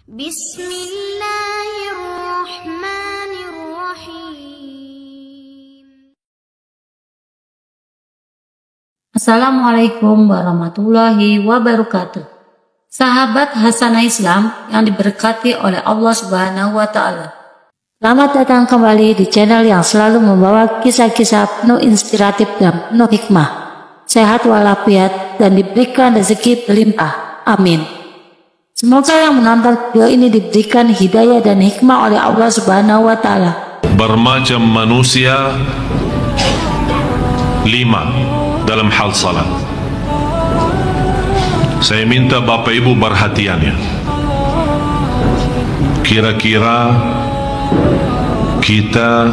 Bismillahirrahmanirrahim. Assalamualaikum warahmatullahi wabarakatuh. Sahabat Hasanah Islam yang diberkati oleh Allah Subhanahu wa Ta'ala. Selamat datang kembali di channel yang selalu membawa kisah-kisah penuh inspiratif dan penuh hikmah. Sehat walafiat dan diberikan rezeki berlimpah. Amin. Semoga yang menonton video ini diberikan hidayah dan hikmah oleh Allah Subhanahu wa Ta'ala. Bermacam manusia 5 dalam hal salat. Saya minta Bapak Ibu perhatiannya. Kira-kira kita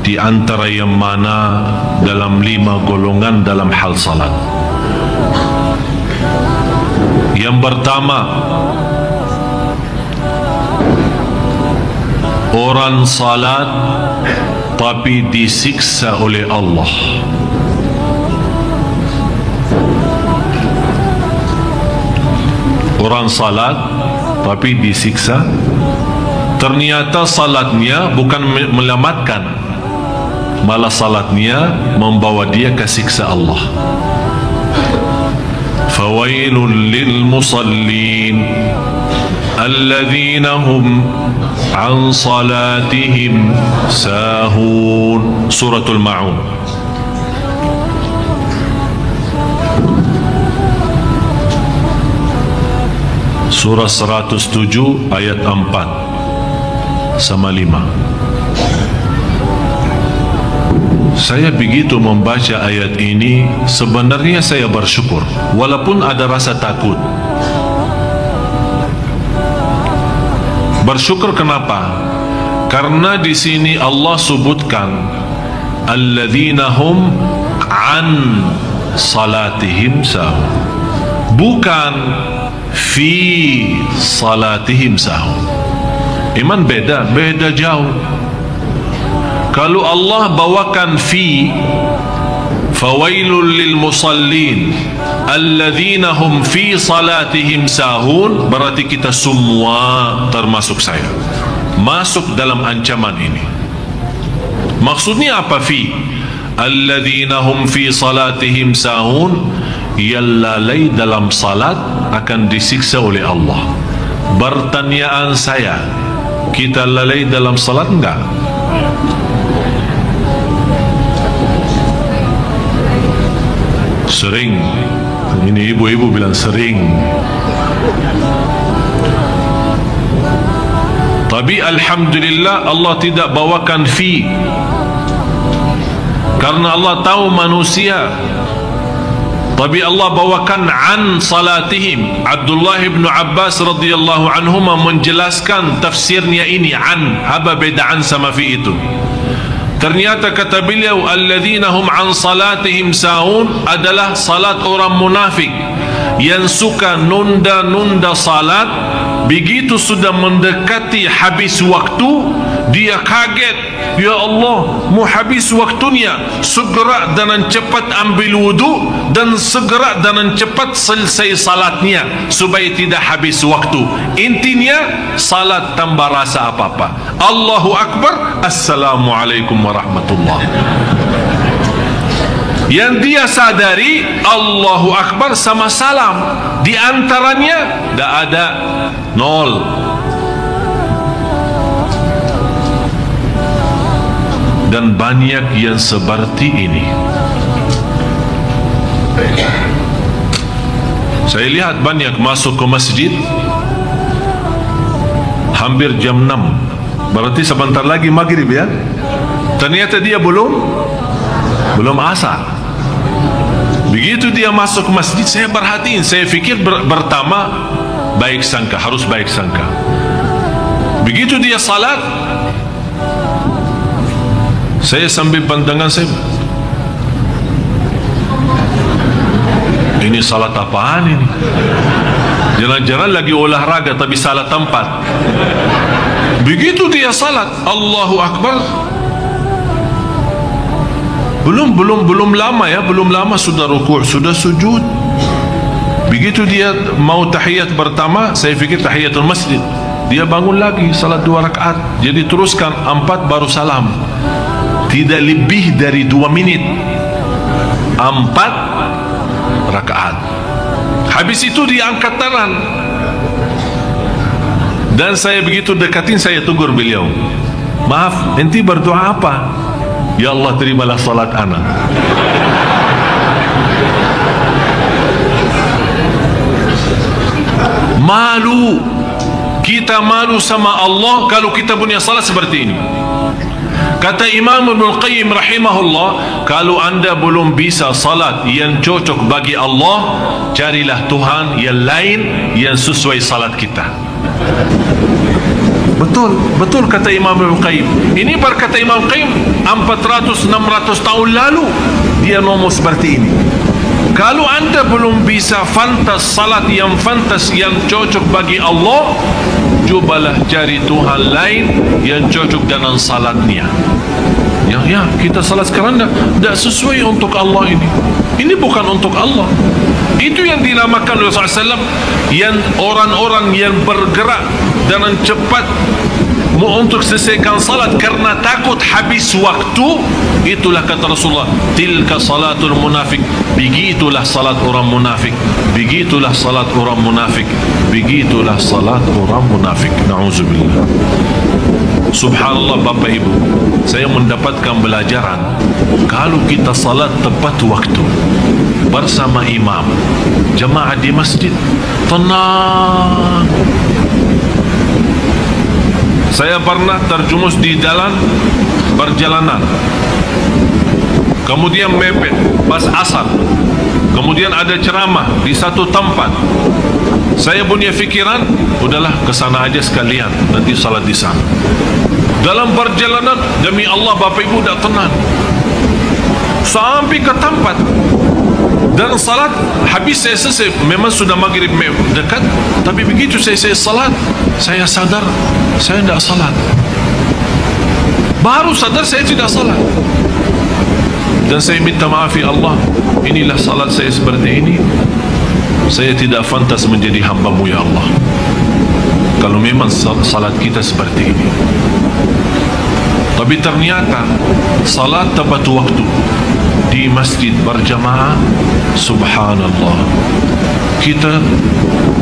di antara yang mana dalam 5 golongan dalam hal salat? Yang pertama, orang salat tapi disiksa oleh Allah. Orang salat tapi disiksa. Ternyata salatnya bukan menyelamatkan, malah salatnya membawa dia ke siksa Allah. Fawailul lil musallin alladzina hum an salatihim sahun. Suratul Ma'un. Surah 107 ayat 4 sama 5. Saya begitu membaca ayat ini, sebenarnya saya bersyukur walaupun ada rasa takut. Bersyukur kenapa? Karena di sini Allah sebutkan alladzina hum an salatihim sahun, bukan fi salatihim sahun. Iman beda jauh. Kalau Allah bawakan fi, fawailul lil musallin alladzina hum fi salatihim sahun, berarti kita semua termasuk saya masuk dalam ancaman ini. Maksudnya apa fi? Alladzina hum fi salatihim sahun, yang lalai dalam salat akan disiksa oleh Allah. Pertanyaan saya, kita lalai dalam salat enggak? Sering. Ini ibu-ibu bilang sering. Tapi alhamdulillah Allah tidak bawakan fi, karena Allah tahu manusia. Tapi Allah bawakan an salatihim. Abdullah ibn Abbas radhiyallahu anhuma menjelaskan tafsirnya ini an. Apa beda an sama fi itu? Ternyata kata beliau, alladzina hum an salatihim sahun adalah salat orang munafik yang suka nunda-nunda salat. Begitu sudah mendekati habis waktu, dia kaget, ya Allah, mau habis waktunya, segera dan cepat ambil wudu dan segera dan cepat selesai salatnya supaya tidak habis waktu. Intinya salat tanpa rasa apa-apa. Allahu Akbar, Assalamualaikum warahmatullahi. Yang dia sadari Allahu Akbar sama salam, di antaranya tidak ada, nol. Dan banyak yang seperti ini. Saya lihat banyak masuk ke masjid hampir jam 6, berarti sebentar lagi maghrib ya. Ternyata dia belum asar. Begitu dia masuk ke masjid, saya perhatiin, saya fikir pertama baik sangka, harus baik sangka. Begitu dia salat, saya sambil pandangan saya, ini salat apaan ini? Jangan-jangan lagi olahraga tapi salah tempat. Begitu dia salat, Allahu Akbar, belum lama ya, belum lama sudah rukuk, sudah sujud. Begitu dia mau tahiyat pertama, saya fikir tahiyatul masjid, dia bangun lagi salat 2 rakaat. Jadi teruskan 4 baru salam. Tidak lebih dari 2 minit. 4 rakaat. Habis itu dia angkat tangan. Dan saya begitu dekatin, saya tegur beliau, maaf, enti berdoa apa? Ya Allah, terimalah salat ana. Malu. Kita malu sama Allah kalau kita punya salat seperti ini. Kata Imam Ibn Qayyim rahimahullah, kalau anda belum bisa salat yang cocok bagi Allah, carilah Tuhan yang lain yang sesuai salat kita. Betul kata Imam Ibn Qayyim. Ini berkata Imam Qayyim 400-600 tahun lalu dia ngomong seperti ini. Kalau anda belum bisa fantas salat yang fantas, yang cocok bagi Allah, cobalah cari Tuhan lain yang cocok dengan salatnya. Ya, kita salat sekarang tidak sesuai untuk Allah ini. Ini bukan untuk Allah. Itu yang dinamakan oleh Rasulullah SAW, yang orang-orang yang bergerak dengan cepat untuk selesaikan salat karena takut habis waktu. Itulah kata Rasulullah, tilka salatul munafik. Begitulah salat orang munafik. Begitulah salat orang munafik. Begitulah salat orang munafik. Na'udzubillah. Subhanallah Bapak Ibu, saya mendapatkan pelajaran, kalau kita salat tepat waktu bersama imam, jemaah di masjid, tenang. Saya pernah terjumus di jalan perjalanan, kemudian mepet pas asar, kemudian ada ceramah di satu tempat. Saya punya fikiran, udahlah kesana aja sekalian, nanti salat di sana. Dalam perjalanan, demi Allah Bapak Ibu tak tenang, sampai ke tempat dan salat habis. Saya selesai, memang sudah maghrib dekat, tapi begitu saya salat, saya sadar saya tidak salat. Baru sadar saya tidak salat, dan saya minta maaf, ya Allah, inilah salat saya seperti ini. Saya tidak pantas menjadi hamba-Mu, ya Allah, kalau memang salat kita seperti ini. Tapi ternyata salat tepat waktu di masjid berjamaah, subhanallah, kita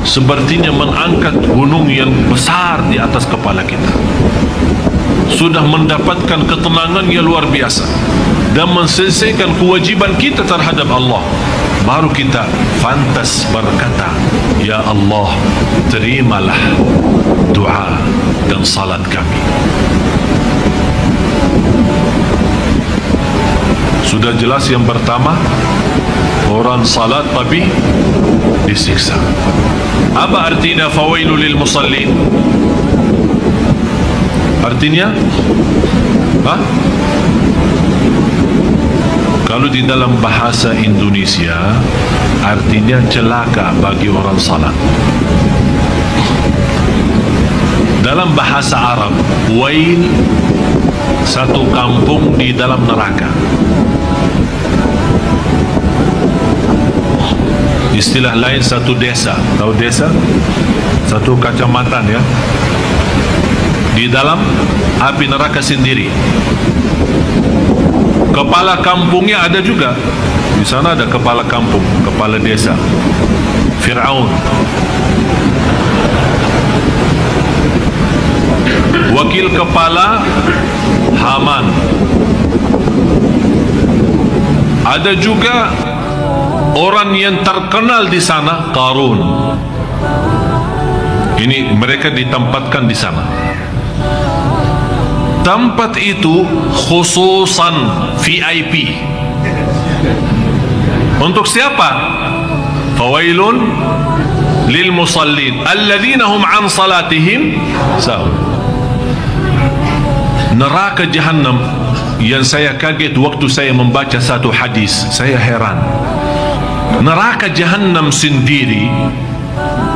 sepertinya mengangkat gunung yang besar di atas kepala kita. Sudah mendapatkan ketenangan yang luar biasa dan menyelesaikan kewajiban kita terhadap Allah. Baru kita pantas berkata, ya Allah, terimalah doa dan salat kami. Sudah jelas yang pertama, orang salat tapi disiksa. Apa artinya fawailu lil musallin? Artinya kalau di dalam bahasa Indonesia artinya celaka bagi orang salat. Dalam bahasa Arab, wail satu kampung di dalam neraka. Istilah lain satu desa. Tahu desa? Satu kecamatan, ya, di dalam api neraka sendiri. Kepala kampungnya ada juga. Di sana ada kepala kampung, kepala desa, Fir'aun. Wakil kepala Haman. Ada juga orang yang terkenal di sana, Qarun. Ini mereka ditempatkan di sana. Tempat itu khususan VIP. Untuk siapa? Fawailun lil musallin alladzina hum an salatihim sahun. Neraka Jahannam yang saya kaget waktu saya membaca satu hadis, saya heran. Neraka Jahannam sendiri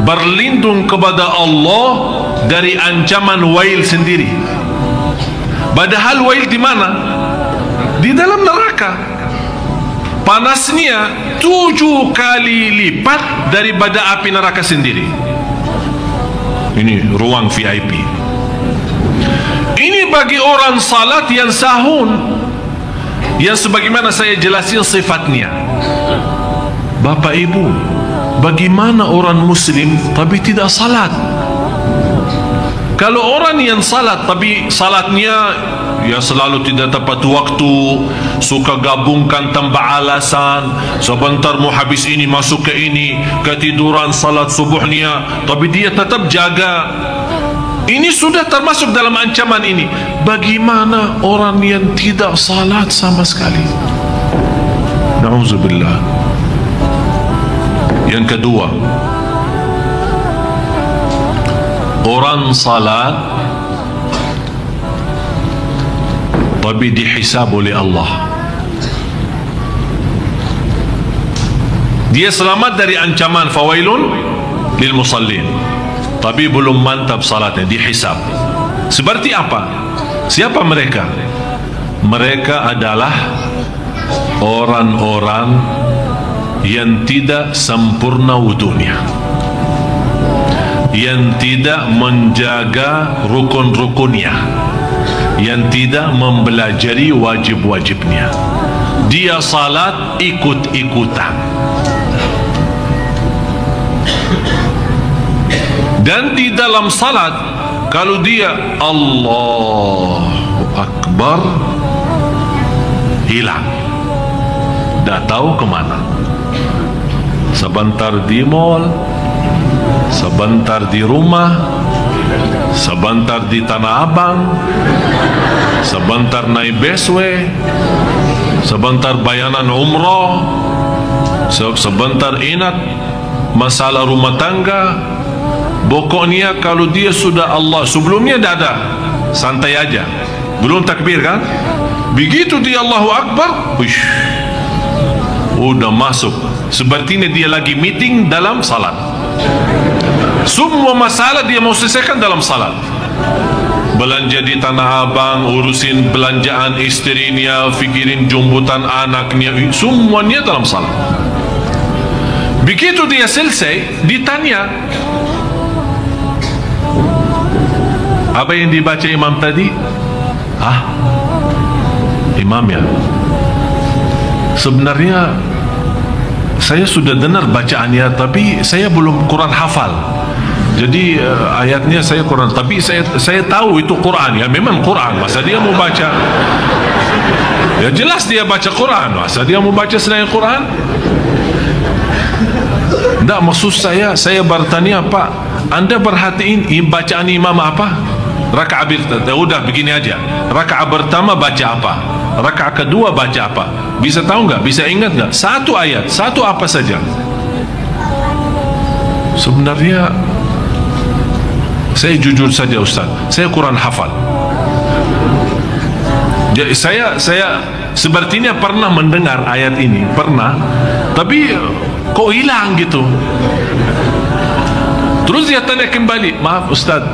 berlindung kepada Allah dari ancaman wail sendiri. Padahal wail di mana? Di dalam neraka. Panasnya 7 kali lipat daripada api neraka sendiri. Ini ruang VIP. Ini bagi orang salat yang sahun, yang sebagaimana saya jelasin sifatnya. Bapak Ibu, bagaimana orang Muslim tapi tidak salat? Kalau orang yang salat tapi salatnya ya selalu tidak tepat waktu, suka gabungkan tanpa alasan, sebentar mau habis ini masuk ke ini, ketiduran salat subuhnya, tapi dia tetap jaga, ini sudah termasuk dalam ancaman ini. Bagaimana orang yang tidak salat sama sekali? Na'udzubillah. Yang kedua, orang salat tapi dihisab oleh Allah. Dia selamat dari ancaman fawailun lil musallin, tapi belum mantap salatnya, dihisab. Seperti apa? Siapa mereka? Mereka adalah orang-orang yang tidak sempurna wudunya, yang tidak menjaga rukun-rukunnya, yang tidak mempelajari wajib-wajibnya. Dia salat ikut-ikutan, dan di dalam salat kalau dia Allahu Akbar, hilang, tak tahu kemana. Sebentar di mall, sebentar di rumah, sebentar di Tanah Abang, sebentar naik busway, sebentar bayanan umroh, sebentar ingat masalah rumah tangga. Pokoknya kalau dia sudah Allah, sebelumnya dah ada, santai aja, belum takbir kan, begitu dia Allahu Akbar, wish, udah masuk, sepertinya dia lagi meeting dalam salat. Semua masalah dia mau selesaikan dalam salat. Belanja di Tanah Abang, urusin belanjaan istrinya, fikirin jemputan anaknya, semuanya dalam salat. Begitu dia selesai, ditanya, apa yang dibaca imam tadi? Imam ya, sebenarnya saya sudah dengar bacaannya, tapi saya belum Quran hafal. Jadi ayatnya saya Quran, tapi saya tahu itu Quran ya, memang Quran. Masa dia mau baca? Ya jelas dia baca Quran. Masa dia mau baca selain Quran? Tak, maksud saya bertanya, Pak, Anda perhatiin bacaan imam apa? Rakaat udah begini aja. Rakaat pertama baca apa? Rakaat kedua baca apa? Bisa tahu nggak? Bisa ingat nggak? Satu ayat, satu apa saja. Sebenarnya saya jujur saja Ustaz, saya Quran hafal. Jadi saya sepertinya pernah mendengar ayat ini, pernah, tapi kok hilang gitu. Terus dia tanya kembali, maaf Ustaz,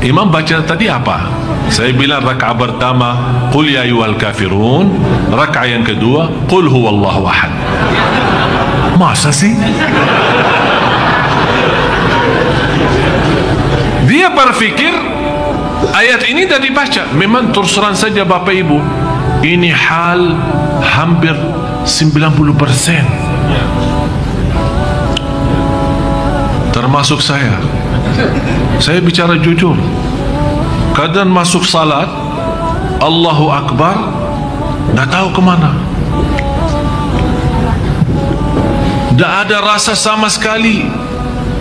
imam baca tadi apa? Saya bilang rakaat pertama qul ya ayyuhal kafirun, rakaat yang kedua qul huwallahu ahad. Masa sih? Dia berfikir ayat ini dah dibaca. Memang terus terang saja Bapak Ibu, ini hal hampir 90%, termasuk saya bicara jujur. Kadang masuk salat Allahu Akbar, tak tahu kemana, tak ada rasa sama sekali.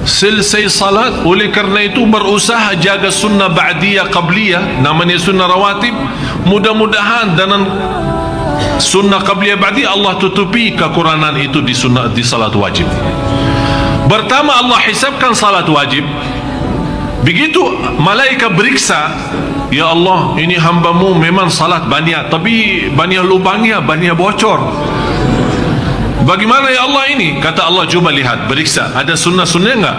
Selesai salat, oleh kerana itu berusaha jaga sunnah ba'diyah qabliyah, namanya sunnah rawatib. Mudah-mudahan dengan sunnah qabliyah ba'diyah Allah tutupi kekurangan itu di sunnah, di salat wajib. Pertama Allah hisabkan salat wajib. Begitu malaikat beriksa, ya Allah, ini hambamu memang salat banyak, tapi banyak lubangnya, banyak bocor. Bagaimana ya Allah ini? Kata Allah, coba lihat, beriksa, ada sunnah-sunnah enggak?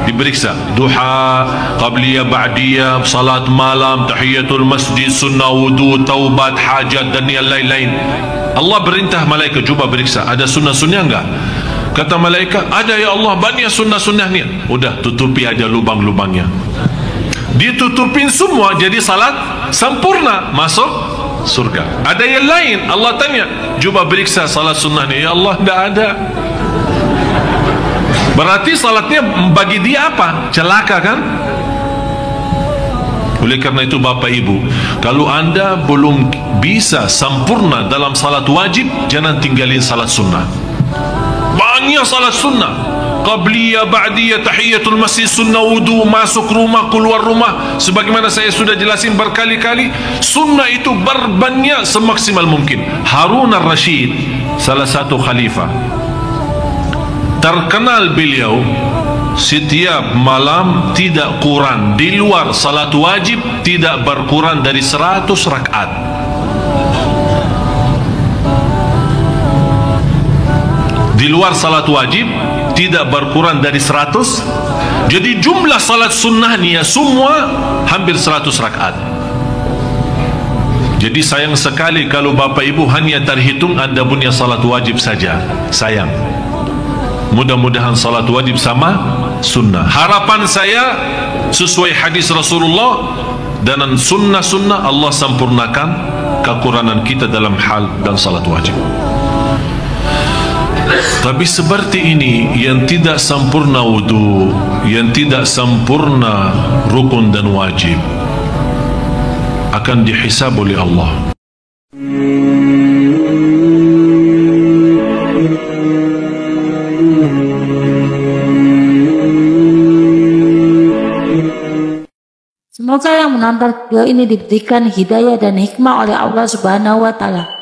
Diperiksa, duha, qabliyah, ba'diyah, salat malam, tahiyatul masjid, sunnah wudu, taubat, hajat dan yang lain-lain. Allah perintah malaikat, coba beriksa, ada sunnah-sunnah enggak? Kata malaikat, ada ya Allah, banyak sunnah-sunnahnya. Udah, tutupi aja lubang-lubangnya. Ditutupin semua, jadi salat sempurna, masuk surga. Ada yang lain, Allah tanya, cuba periksa salat sunnahnya. Ya Allah, tidak ada. Berarti salatnya bagi dia apa? Celaka kan? Oleh karena itu Bapak Ibu, kalau anda belum bisa sempurna dalam salat wajib, jangan tinggalin salat sunnah. Banyak salat sunnah, qabliyah, ba'diyah, tahiyatul masjid, sunnah wudu, masuk rumah, keluar rumah. Sebagaimana saya sudah jelasin berkali-kali, sunnah itu berbanyak semaksimal mungkin. Harun al-Rashid, salah satu khalifah, terkenal beliau setiap malam tidak kurang, di luar salat wajib tidak berkurang dari 100 rakaat. Di luar salat wajib tidak berkurang dari 100. Jadi jumlah salat sunnahnya semua hampir 100 rakaat. Jadi sayang sekali kalau Bapak Ibu hanya terhitung anda punya salat wajib saja. Sayang. Mudah-mudahan salat wajib sama sunnah. Harapan saya sesuai hadis Rasulullah, dan sunnah-sunnah Allah sempurnakan kekurangan kita dalam hal dan salat wajib. Tapi seperti ini, yang tidak sempurna wudu, yang tidak sempurna rukun dan wajib, akan dihisab oleh Allah. Semoga yang menonton video ini diberikan hidayah dan hikmah oleh Allah Subhanahu wa Ta'ala.